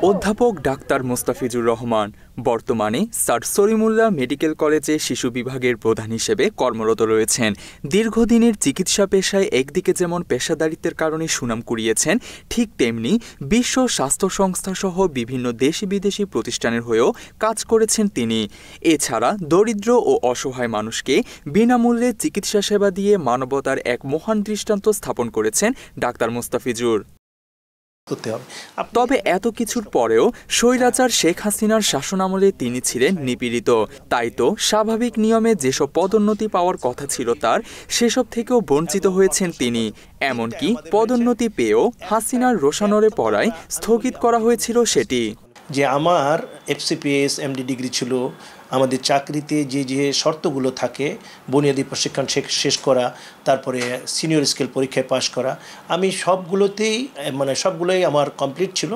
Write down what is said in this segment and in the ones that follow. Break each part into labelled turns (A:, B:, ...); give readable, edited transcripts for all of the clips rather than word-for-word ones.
A: অধ্যাপক ডাক্তার মোস্তাফিজুর রহমান বর্তমানে sir Salimullah medical কলেজে শিশু বিভাগের প্রধান হিসেবে কর্মরত রয়েছেন। দীর্ঘদিনের চিকিৎসা পেশায় একদিকে যেমন পেশাদারিত্বের কারণে সুনাম কুড়িয়েছেন, ঠিক তেমনি বিশ্ব স্বাস্থ্য সংস্থা সহ বিভিন্ন দেশি বিদেশি প্রতিষ্ঠানের হয়েও কাজ করেছেন তিনি। এছাড়া দরিদ্র ও অসহায় মানুষকে বিনামূল্যে চিকিৎসা সেবা দিয়ে মানবতার এক মহান দৃষ্টান্ত স্থাপন করেছেন ডাক্তার মোস্তাফিজুর। তবে এত কিছুর পরেও স্বৈরাচার শেখ হাসিনার শাসনামলে তিনি ছিলেন নিপীড়িত। তাই তো স্বাভাবিক নিয়মে যেসব পদোন্নতি পাওয়ার কথা ছিল তার, সেসব থেকেও বঞ্চিত হয়েছেন তিনি। এমনকি পদোন্নতি পেয়েও হাসিনার রোষানলে পড়ায় স্থগিত করা হয়েছিল সেটি।
B: যে আমার এফসিপিএস এমডি ডিগ্রি ছিল, আমাদের চাকরিতে যে যে শর্তগুলো থাকে, বুনিয়াদী প্রশিক্ষণ শেষ করা, তারপরে সিনিয়র স্কেল পরীক্ষায় পাশ করা, আমি সবগুলোই আমার কমপ্লিট ছিল।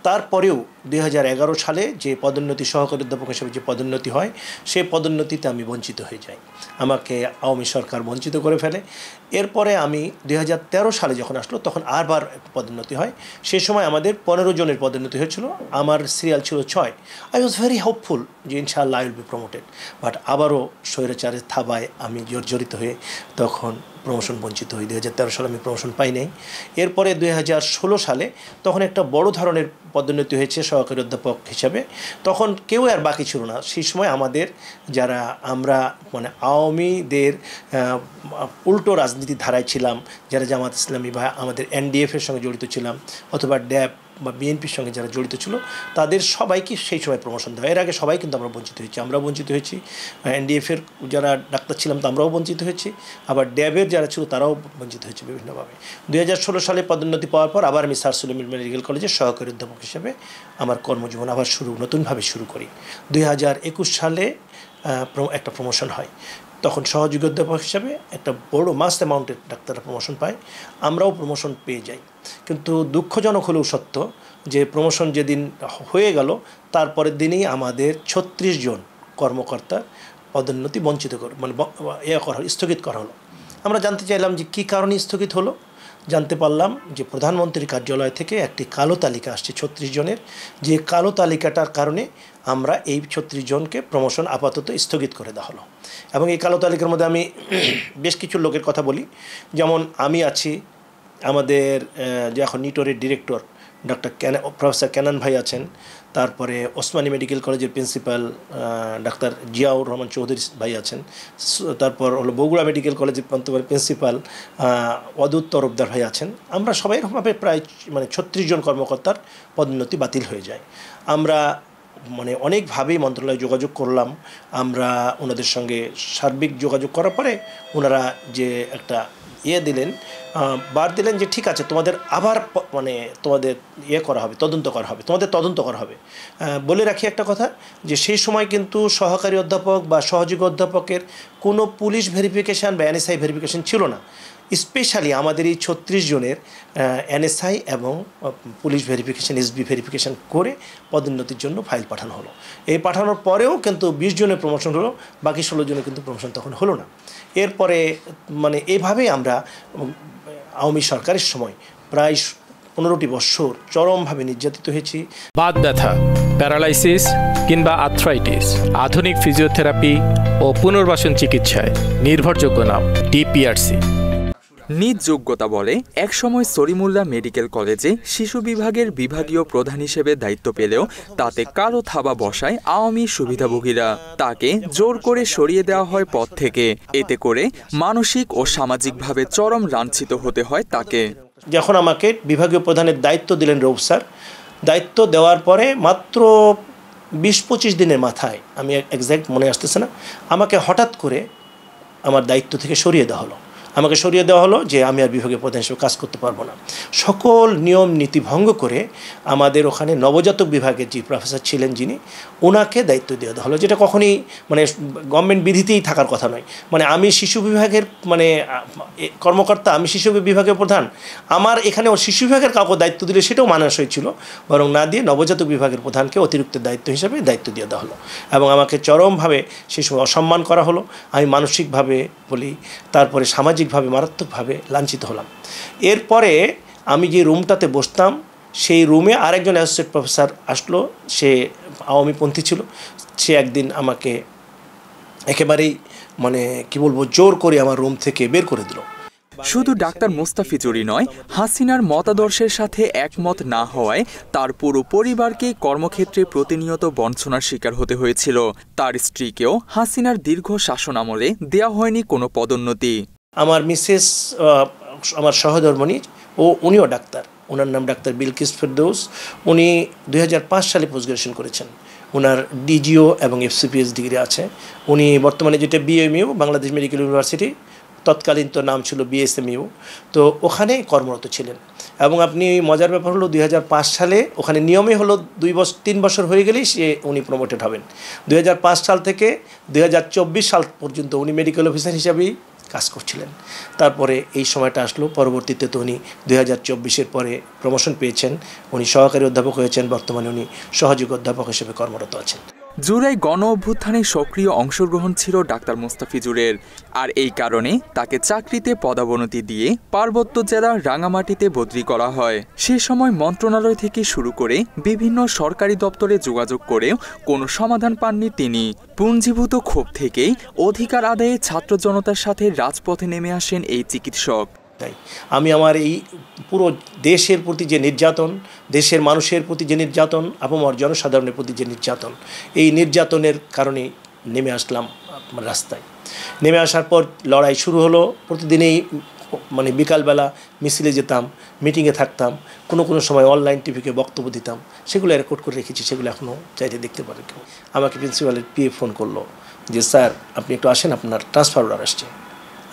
B: তারপরেও 2011 সালে যে পদোন্নতি, সহকারী অধ্যাপক হিসেবে যে পদোন্নতি হয়, সেই পদোন্নতিতে আমি বঞ্চিত হয়ে যাই। আমাকে আওয়ামী সরকার বঞ্চিত করে ফেলে। এরপরে আমি 2013 সালে যখন আসলো, তখন আরবার পদোন্নতি হয়। সেই সময় আমাদের 15 জনের পদোন্নতি হয়েছিল, আমার সিরিয়াল ছিল 6। আই ওয়াজ ভেরি হোপফুল যে ইনশাআল্লাহ I will be promoted. But আবারও স্বৈরাচারের থাবায় আমি জর্জরিত হয়ে তখন প্রমোশন বঞ্চিত হই। 2013 সালে আমি প্রমোশন পাই নাই। এরপরে 2016 সালে তখন একটা বড় ধরনের পদোন্নতি হয়েছে সহকারী অধ্যাপক হিসাবে। তখন কেউ আর বাকি ছিল না। সেই সময় আমাদের আমরা আওয়ামীদের উল্টো রাজনীতির ধারায় ছিলাম, যারা জামাত ইসলামী বা আমাদের এনডিএফের সঙ্গে জড়িত ছিলাম, অথবা ড্যাব বা বিএনপির সঙ্গে যারা জড়িত ছিল, তাদের সবাইকে সেই সময় প্রমোশন দেওয়া। এর আগে সবাই কিন্তু আমরা বঞ্চিত হয়েছি। এনডিএফের যারা ডাক্তার ছিলাম আমরাও বঞ্চিত হয়েছি, আবার ড্যাবের যারা ছিল তারাও বঞ্চিত হয়েছে বিভিন্নভাবে। 2016 সালে পদোন্নতি পাওয়ার পর আবার আমি স্যার সলিমুল্লাহ মেডিকেল কলেজের সহকারী অধ্যাপক হিসেবে আমার কর্মজীবন আবার নতুনভাবে শুরু করি। 2021 সালে একটা প্রমোশন হয়। তখন সহযোগী অধ্যাপক হিসাবে একটা বড় মাস অ্যামাউন্টের ডাক্তাররা প্রমোশন পায়, আমরাও প্রমোশন পেয়ে যাই। কিন্তু দুঃখজনক হলেও সত্য যে প্রমোশন যেদিন হয়ে গেল, তারপরের দিনই আমাদের 36 জন কর্মকর্তার পদোন্নতি স্থগিত করা হলো। আমরা জানতে চাইলাম যে কী কারণে স্থগিত হলো। জানতে পারলাম যে প্রধানমন্ত্রীর কার্যালয় থেকে একটি কালো তালিকা আসছে 36 জনের, যে কালো তালিকাটার কারণে আমরা এই 36 জনকে প্রমোশন আপাতত স্থগিত করে দেওয়া হলো। এবং এই কালো তালিকার মধ্যে আমি বেশ কিছু লোকের কথা বলি। যেমন আমি আছি, আমাদের যে এখন নিটোরের ডিরেক্টর প্রফেসর ক্যানান ভাই আছেন, তারপরে ওসমানী মেডিকেল কলেজের প্রিন্সিপাল ডাক্তার জিয়াউর রহমান চৌধুরী ভাই আছেন, তারপর হলো বগুড়া মেডিকেল কলেজের প্রিন্সিপাল অদূত তরফদার ভাই আছেন। আমরা সবাই এরকমভাবে প্রায় 36 জন কর্মকর্তার পদোন্নতি বাতিল হয়ে যায়। আমরা অনেকভাবেই মন্ত্রণালয়ে যোগাযোগ করলাম। আমরা ওনাদের সঙ্গে সার্বিক যোগাযোগ করার পরে ওনারা যে একটা বার দিলেন যে ঠিক আছে, তোমাদের আবার তোমাদের করা হবে, তদন্ত করা হবে। বলে রাখি একটা কথা, যে সেই সময় কিন্তু সহকারী অধ্যাপক বা সহযোগী অধ্যাপকের কোনো পুলিশ ভেরিফিকেশান বা এনএসআই ভেরিফিকেশান ছিল না। স্পেশালি আমাদের এই 36 জনের এনএসআই এবং পুলিশ ভেরিফিকেশান, এসবি ভেরিফিকেশান করে পদোন্নতির জন্য ফাইল পাঠানো হলো। এই পাঠানোর পরেও কিন্তু 20 জনের প্রমোশন হলো, বাকি 16 জনের কিন্তু প্রমোশন তখন হলো না। এরপরে এইভাবেই আমরা আওয়ামী সরকারের সময় প্রায় 15টি বছর চরমভাবে নির্যাতিত হয়েছি।
C: বাত ব্যথা, প্যারালাইসিস কিংবা আর্থ্রাইটিস, আধুনিক ফিজিওথেরাপি ও পুনর্বাসন চিকিৎসায় নির্ভরযোগ্য নাম ডিপিআরসি।
A: নিজ যোগ্যতা বলে একসময় সলিমুল্লাহ মেডিকেল কলেজে শিশু বিভাগের বিভাগীয় প্রধান হিসেবে দায়িত্ব পেলেও তাতে কালো থাবা বসায় আওয়ামী সুবিধাভোগীরা। তাকে জোর করে সরিয়ে দেওয়া হয় পদ থেকে। এতে করে মানসিক ও সামাজিকভাবে চরম লাঞ্ছিত হতে হয় তাকে।
B: যখন আমাকে বিভাগীয় প্রধানের দায়িত্ব দিলেন রৌফ স্যার, দায়িত্ব দেওয়ার পরে মাত্র 20-25 দিনের মাথায়, আমি এক্স্যাক্ট মনে আসতেছে না, আমাকে হঠাৎ করে আমার দায়িত্ব থেকে সরিয়ে দেওয়া হলো। যে আমি আর বিভাগীয় প্রধান হিসেবে কাজ করতে পারবো না। সকল নিয়ম নীতি ভঙ্গ করে আমাদের ওখানে নবজাতক বিভাগের যে প্রফেসর ছিলেন যিনি, ওনাকে দায়িত্ব দেওয়া হলো, যেটা কখনই গভর্নমেন্ট বিধিতেই থাকার কথা নয়। আমি শিশু বিভাগের কর্মকর্তা, আমি শিশু বিভাগের প্রধান, আমার এখানে শিশু বিভাগের কাউকে দায়িত্ব দিলে সেটাও মানানসই ছিল, বরং না দিয়ে নবজাতক বিভাগের প্রধানকে অতিরিক্ত দায়িত্ব হিসেবে দায়িত্ব দিয়ে দেওয়া হলো। এবং আমাকে চরমভাবে সেই সময় অসম্মান করা হলো। আমি মানসিকভাবে বলি, তারপরে সামাজিকভাবে মারাত্মকভাবে লাঞ্ছিত হলাম। এরপরে আমি যে রুমটাতে বসতাম সেই রুমে আরেকজন অ্যাসোসিয়েট প্রফেসর আসলো, সে আওয়ামীপন্থী ছিল। সে একদিন আমাকে একেবারেই মানে কি বলবো জোর করে আমার রুম থেকে বের করে দিল।
A: শুধু ডাক্তার মোস্তাফিজুরই নয়, হাসিনার মতাদর্শের সাথে একমত না হওয়ায় তার পুরো পরিবারকে কর্মক্ষেত্রে প্রতিনিয়ত বঞ্চনার শিকার হতে হয়েছিল। তার স্ত্রীকেও হাসিনার দীর্ঘ শাসনামলে দেওয়া হয়নি কোনো পদোন্নতি।
B: আমার মিসেস আমার সহধর্মিণী উনিও ডাক্তার, ওনার নাম ডাক্তার বিলকিস ফেরদৌস। উনি 2005 সালে পোস্ট গ্রাজুয়েশন করেছেন। ওনার ডিজিও এবং FCPS ডিগ্রি আছে। উনি বর্তমানে যেটা BMU বাংলাদেশ মেডিকেল ইউনিভার্সিটি, তৎকালীন তো নাম ছিল BSMU, তো ওখানে কর্মরত ছিলেন। এবং আপনি মজার ব্যাপার হলো 2005 সালে ওখানে নিয়মে হলো 3 বছর হয়ে গেলেই উনি প্রমোটেড হবেন। 2005 সাল থেকে 2024 সাল পর্যন্ত উনি মেডিকেল অফিসার হিসাবেই কাজ করছিলেন। তারপরে এই সময়টা আসলো, পরবর্তীতে তো উনি 2024-এর পরে প্রমোশন পেয়েছেন, উনি সহকারী অধ্যাপক হয়েছেন। বর্তমানে উনি সহযোগী অধ্যাপক হিসেবে কর্মরত আছেন।
A: জুলাই গণ অভ্যুত্থানে সক্রিয় অংশগ্রহণ ছিল ডাক্তার মোস্তাফিজুরের, আর এই কারণে তাকে চাকরিতে পদোন্নতি দিয়ে পার্বত্য জেলা রাঙামাটিতে বদলি করা হয়। সে সময় মন্ত্রণালয় থেকে শুরু করে বিভিন্ন সরকারি দপ্তরে যোগাযোগ করেও কোনো সমাধান পাননি তিনি। পুঞ্জীভূত ক্ষোভ থেকেই অধিকার আদায়ে ছাত্র জনতার সাথে রাজপথে নেমে আসেন এই চিকিৎসক।
B: তাই আমি আমার এই পুরো দেশের প্রতি যে নির্যাতন, দেশের মানুষের প্রতি যে নির্যাতন, আপামর জনসাধারণের প্রতি যে নির্যাতন, এই নির্যাতনের কারণে নেমে আসলাম রাস্তায়। নেমে আসার পর লড়াই শুরু হলো। প্রতিদিনই মানে বিকালবেলা মিছিলে যেতাম, মিটিংয়ে থাকতাম, কোনো সময় অনলাইন টিভিকে বক্তব্য দিতাম, সেগুলো রেকর্ড করে রেখেছি, সেগুলো এখনও চাইতে দেখতে পারে কেউ। আমাকে প্রিন্সিপালের PA ফোন করলো যে স্যার আপনি একটু আসেন, আপনার ট্রান্সফার অর্ডার আসছে।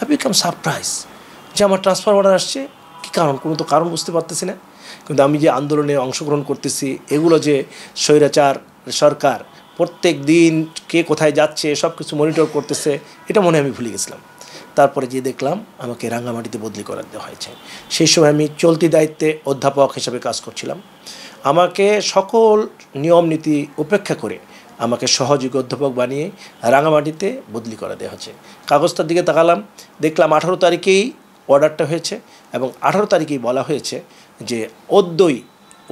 B: আই বিকাম সারপ্রাইজ যে আমার ট্রান্সফার অর্ডার আসছে, কী কারণ, কোনো তো কারণ বুঝতে পারতেছি না। কিন্তু আমি যে আন্দোলনে অংশগ্রহণ করতেছি, এগুলো যে স্বৈরাচার সরকার প্রত্যেক দিন কে কোথায় যাচ্ছে সব কিছু মনিটর করতেছে, এটা মনে আমি ভুলে গেছিলাম। তারপরে যে দেখলাম আমাকে রাঙ্গামাটিতে বদলি করে দেওয়া হয়েছে। সেই সময় আমি চলতি দায়িত্বে অধ্যাপক হিসেবে কাজ করছিলাম। আমাকে সকল নিয়ম নীতি উপেক্ষা করে আমাকে সহযোগী অধ্যাপক বানিয়ে রাঙ্গামাটিতে বদলি করে দেওয়া হয়েছে। কাগজটার দিকে তাকালাম, দেখলাম 18 তারিখেই অর্ডারটা হয়েছে এবং 18 তারিখেই বলা হয়েছে যে অদ্যই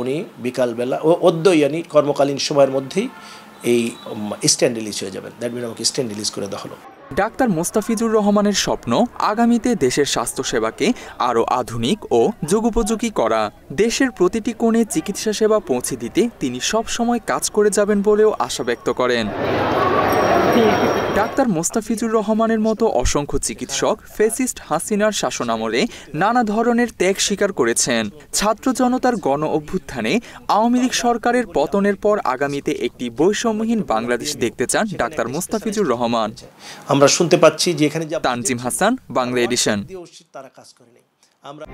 B: উনি বিকালবেলা অদ্যই আনি কর্মকালীন সময়ের মধ্যেই এই স্ট্যান্ড রিলিজ হয়ে যাবেন। দ্যাট মিন আমাকে স্ট্যান্ড রিলিজ করে দেওয়া হলো।
A: ডাক্তার মোস্তাফিজুর রহমানের স্বপ্ন আগামীতে দেশের স্বাস্থ্যসেবাকে আরও আধুনিক ও যুগোপযোগী করা। দেশের প্রতিটি কোণে চিকিৎসা সেবা পৌঁছে দিতে তিনি সব সময় কাজ করে যাবেন বলেও আশা ব্যক্ত করেন। ডাক্তার মোস্তাফিজুর রহমানের মতো অসংখ্য চিকিৎসক ফ্যাসিস্ট হাসিনার শাসনামলে নানা ধরনের ত্যাগ স্বীকার করেছেন। ছাত্র জনতার গণ অভ্যুত্থানে আওয়ামী লীগ সরকারের পতনের পর আগামীতে একটি বৈষম্যহীন বাংলাদেশ দেখতে চান ডাক্তার মোস্তাফিজুর রহমান।
B: আমরা শুনতে পাচ্ছি যে এখানে
A: তানজিম হাসান, বাংলা এডিশন।
B: তারা কাজ করে নেই। আমরা